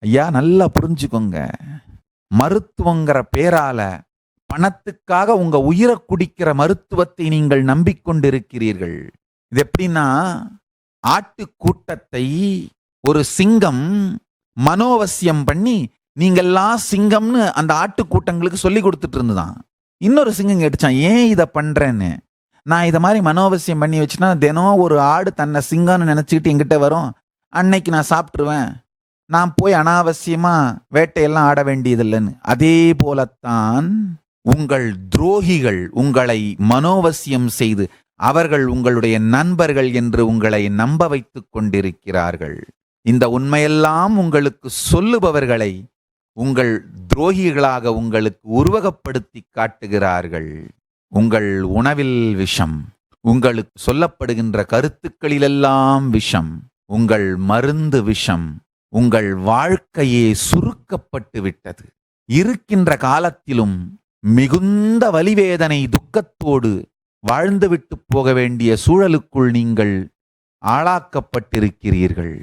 ஐயா நல்லா புரிஞ்சுக்கோங்க. மருத்துவங்கிற பேரால பணத்துக்காக உங்க உயிரை குடிக்கிற மருத்துவத்தை நீங்கள் நம்பிக்கொண்டிருக்கிறீர்கள். இது எப்படின்னா, ஆட்டு கூட்டத்தை ஒரு சிங்கம் மனோவசியம் பண்ணி நீங்கெல்லாம் சிங்கம்னு அந்த ஆட்டு கூட்டங்களுக்கு சொல்லி கொடுத்துட்டு இருந்துதான். இன்னொரு சிங்கம் கேட்டுச்சான், ஏன் இதை பண்றேன்னு. நான் இதை மாதிரி மனோவசியம் பண்ணி வச்சுன்னா தினம் ஒரு ஆடு தன்னை சிங்கம்னு நினைச்சுக்கிட்டு என்கிட்ட வரும். அன்னைக்கு நான் சாப்பிட்டுருவேன். நான் போய் அனாவசியமா வேட்டையெல்லாம் ஆட வேண்டியதில்லைன்னு. அதே போலத்தான் உங்கள் துரோகிகள் உங்களை மனோவசியம் செய்து அவர்கள் உங்களுடைய நண்பர்கள் என்று உங்களை நம்ப வைத்துக் கொண்டிருக்கிறார்கள். இந்த உண்மையெல்லாம் உங்களுக்கு சொல்லுபவர்களை உங்கள் துரோகிகளாக உங்களுக்கு உருவகப்படுத்தி காட்டுகிறார்கள். உங்கள் உணவில் விஷம், உங்களுக்கு சொல்லப்படுகின்ற கருத்துக்களிலெல்லாம் விஷம், உங்கள் மருந்து விஷம், உங்கள் வாழ்க்கையே சுருக்கப்பட்டு விட்டது. இருக்கின்ற காலத்திலும் மிகுந்த வலிவேதனை துக்கத்தோடு வாழ்ந்துவிட்டு போக வேண்டிய சூழலுக்குள் நீங்கள் ஆளாக்கப்பட்டிருக்கிறீர்கள்.